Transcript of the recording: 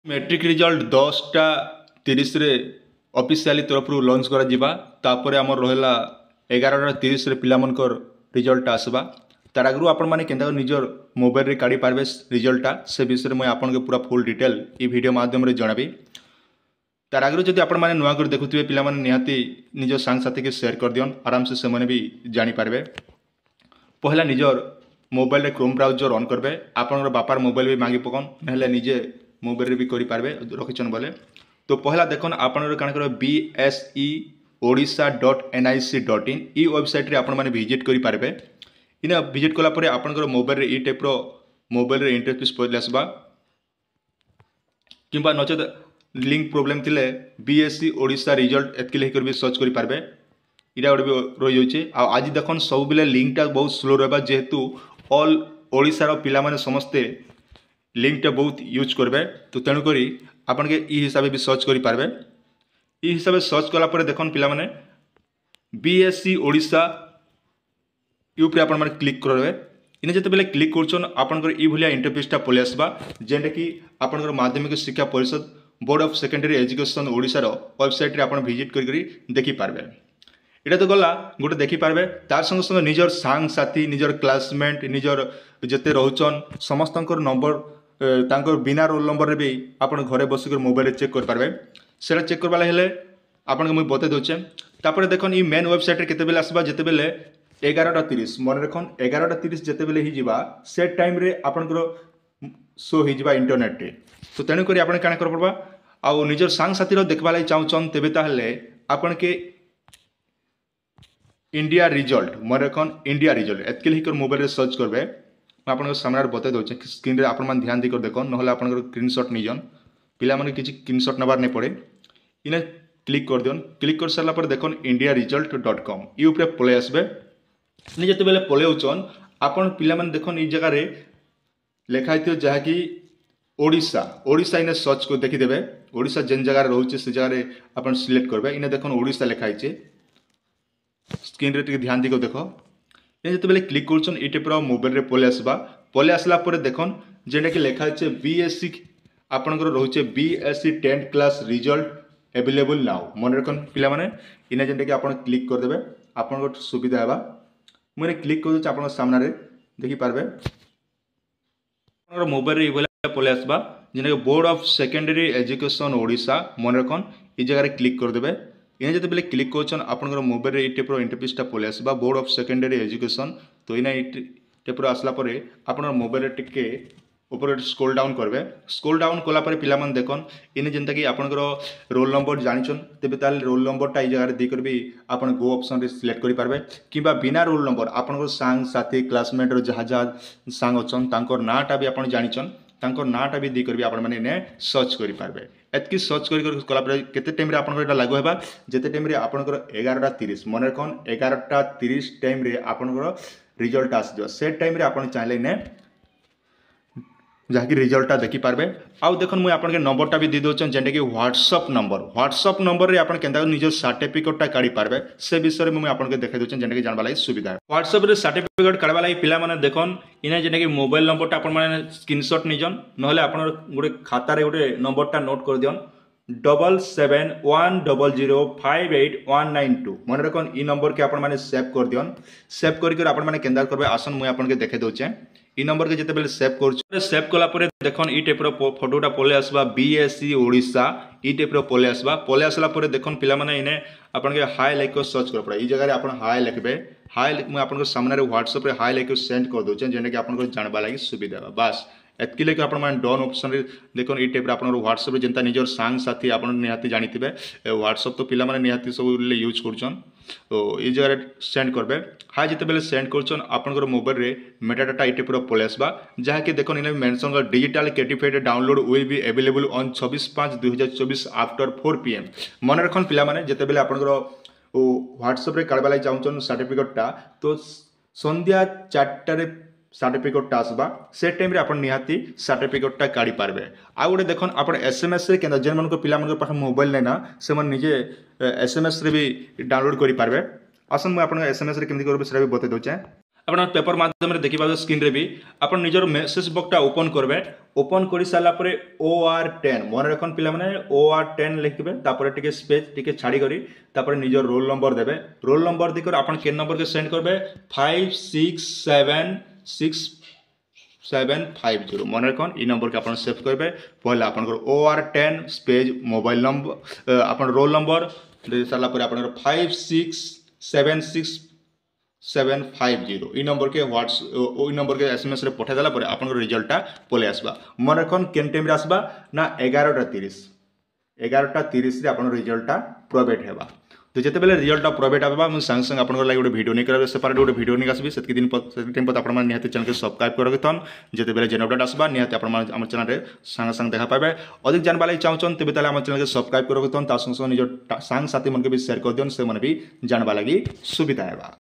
Matric result 10:30 officially तरफ launch करा जिबा तापर आमर रहा 11:30 पिलामनकर रिजल्ट आसबा तार आगु आपण मैंने केन्ता निजर मोबाइल रे काढ़ी पारबे रिजल्टा से विषय में आपन के पूरा फुल डिटेल ई वीडियो माध्यम रे जणाबी। तार आगु जदि आपण मैंने नुआ कर देखुथिबे पिला माने निहाती निज सांग साथी के शेयर कर दियन आराम से माने भी जानि पारबे। पहला निजर मोबाइल रे क्रोम ब्राउजर ऑन करबे आपन बापार मोबाइल भी मांगी पकन नहले निजे मोबाइल रे भी करि पारबे रखिछन बोले। तो पहला देखन आपन काण कर BSE odisha.nic.in ई वेबसाइट रे आपण माने विजिट करि पारबे। इना विजिट कला परे आपन मोबाइल रे ई टाइप रो मोबाइल रे इंटरफेस पहिले आसबा किंबा नचेत लिंक प्रॉब्लम थिले BSE ओडिशा रिजल्ट एतके लेकर भी सर्च करि पारबे। इरा गोटे भी रही जाउछे आ आज देखन सब बेले लिंकटा बहुत स्लो रहबा जेहेतु ऑल ओडिशा रो पिला माने समस्ते लिंकटा बहुत यूज करबे तो तेणु करी आपन के ई हिसाब भी सर्च करि पारबे। ई हिसाब सर्च कला परे देखन पिला माने BSE ओडिशा यूपरे आपन माने क्लिक करबे। इने जते बेले क्लिक करछन आपन ई भलिया इंटरफेसटा पले आसबा जेंटा कि आपन Madhyamik Shiksha Parishad board of secondary education Odisha रो वेबसाइट रे आपन विजिट करी देखि पारबे। इटा तो गला गोटे देखि पारबे तार संग संग निजर सांग साथी निजर क्लासमेट निजर जते रहउचन समस्तंकर नंबर तांकर बिना रोल नंबर रे भी आपन घरे बसिकर मोबाइल रे चेक कर पारबे। सेटा चेक करबाला हेले आपन के मुई बते दोचे तापर देखन ई मेन वेबसाइट रे केते बेले आसबा जते बेले 11:30 मन रखन 11:30 जते बेले ही जिबा से टाइम रे आपन शो हो जिबा इंटरनेट रे। तो तेणु करी आपन काना कर पड़बा आ निजर सांग साथी रो देखबा लाई चाहउचन तेबे ताहले आपन के इंडिया रिजल्ट मन रखन इंडिया रिजल्ट एतके लेकर मोबाइल रे सर्च करबे। आपन सामने बते दोचे स्क्रीन रे आपन मान ध्यान देकर देखन नहले आपन स्क्रीनशॉट निजन पिला माने किछि स्क्रीनशॉट नबार नै पड़े। इने क्लिक कर दियन क्लिक कर सारला पर देखन indiaresult.com ई ऊपर पळे आसबे। नि जते बेले पळे उचन आपन पिला माने देखन ई जगह रे लेखा हितो जहा कि ओडिशा ओडिशा इने सर्च को देखि देबे। ओडिशा जेन जगह रे रहउचे से जगह रे आपन सिलेक्ट करबे। इने देखन ओडिशा लेखा हिचे स्क्रीन रे टिके ध्यान दिको देखो ये जते बेले क्लिक करछन ई टाइप रो मोबाइल रे पले आसला परे देखन जेंटा कि लेखा छै BSE आपन रहउचे BSE 10th class result available now मन रखन पिला माने इने जेंटा कि आपन क्लिक कर देबे आपन सुविधा हेबा। मने क्लिक कर दे आपन सामने रे देखि पारबे आपन मोबाइल रे इबले पले आसबा जेंटा कि board of secondary education Odisha मन रखन ई जगह रे क्लिक कर देबे। इने जते बेले क्लिक करछन आपन मोबाइल रे ई टाइप रो इंटरफेसटा पले आसबा बोर्ड ऑफ सेकेंडरी एजुकेशन। तो इना ई टाइप रो आसला परे आपन मोबाइल रे टिके ऊपर स्क्रॉल डाउन करबे। स्क्रॉल डाउन कला परे पिला मन देखन इने जेंता कि आपन रोल नंबर जानिछन तेबे ताल रोल नंबरटा ई जगह रे दे करबी आपन गो ऑप्शन रे सिलेक्ट करि पारबे किबा बिना रोल नंबर आपन सांग साथी क्लासमेट रो जहा सांग अछन तांकर नाटा भी आपन जानिछन तांकर नाटा भी दे करबी आपन माने ने सर्च करि पारबे। एतकी सर्च कला परे केते टाइम रे आपन एटा लागो हेबा जेते टाइम रे आपन 11:30 मन रखन 11:30 टाइम रे आपन रिजल्ट आस जो से टाइम रे आपन चाहले ने जहाँकि रिजल्टा देखि पारबे। आउ देखन मुई आपन के नंबरटा भी दे दोचन जेंटा कि व्हाट्सएप नंबर रे आपन केनता निजर सर्टिफिकेटटा काढी पारबे से विषय में मुई आपन के देखै दोचन जेंटा कि जानबा लागि सुविधा है। व्हाट्सएप रे सर्टिफिकेट काढबा लागि पिला माने देखन इने जेंटा कि मोबाइल नंबरटा आपन माने स्क्रीनशॉट निजन नहले आपन गोटे खाता रे गोटे नंबरटा नोट कर दियन 7710058192 मन रखन ई नंबर के आपन माने सेव कर दियन। सेव करी आपन माने केंदार करबे आसन मुई आपन के देखे दोचे ई नंबर के जते बेले सेव करछु सेव कला परे देखन ई टाइप रो फोटोटा पले आसबा BSE ओडिशा ई टाइप रो पले आसला परे देखन पिला माने इने आपन के हाय लाइक को सर्च कर पड़ा ई जगह रे आपन हाय लिखबे हाय मैं आपन को सामने रे व्हाट्सएप रे हाय लाइक को सेंड कर दोचे जेने कि आपन को जानबा लागि सुविधा बा। बस एतकी लेके आपन माने डन ऑप्शन रे देखन ई टाइप रे आपन व्हाट्सएप रे जेंता निजर सांग साथी आपन निहाती जानिथिबे व्हाट्सएप तो पिला माने निहाती सब यूज करछन। तो ई जगह रे सेंड करबे हाय जते बेले सेंड करछन आपन मोबाइल रे मेटाडाटा ई टाइप रो पले आसबा जहा कि देखन इने मेंशन कर digital certificate download will be available on 26/5/2024 after 4 PM मन रखन पिला माने जते बेले आपन व्हाट्सएप रे काढबा लागि चाहउछन सर्टिफिकेटटा तो संध्या 4टा रे सर्टिफिकेटटा आसबा से टाइम रे आपन निहाती सर्टिफिकेटटा काढी पारबे। आ गोटे देखन आपन SMS रे केना जेन मन को पिला मन को पाख मोबाइल नै ना से मन निजे SMS रे भी डाउनलोड करि पारबे। आसन मैं आपन SMS रे केमति करबे सेरा भी बते दोचे। ଆପଣ पेपर माध्यम देखि पाबे स्क्रीन रे भी आपण निजर मेसेज बॉक्सटा ओपन करबे ओपन करि साला परे OR10 मन रखन पिला माने OR10 लिखबे तापर टिके स्पेस टिके छाडी करी तापर निजर रोल नंबर देबे रोल नंबर दिकर आपण के नंबर के सेंड करबे 56765750 मन रखन ई नंबर के आपण सेव करबे पहला आपण OR10 स्पेस मोबाइल नंबर आपण रोल नंबर दे साला परे आपण 56765750 ई नंबर के व्हाट्सएप नंबर के एसएमएस रे पठा देला परे आपन रिजल्टटा पले आसबा मन रखन केन टाइम रे आसबा ना 11:30 रे आपन रिजल्टटा प्रोवाइड हेबा तो जेते बेले रिजल्टटा प्रोवाइड हेबा मु संग संग आपन लागि गोटे वीडियो नै करबे सेपरेट गोटे वीडियो नै आसबी सेतकी दिन टाइम पर आपन निहाते चैनल के सब्सक्राइब करबे तन जेते बेले जेन अपडेट आसबा निहाते आपन हमर चैनल रे संग संग देखा पाबे अधिक जानबा लागि चाहछन तबे ताले हमर चैनल के सब्सक्राइब करबे तन ता संग संग निज संग साथी मन के भी शेयर कर दियन से मन भी जानबा लागि सुविधा हेबा।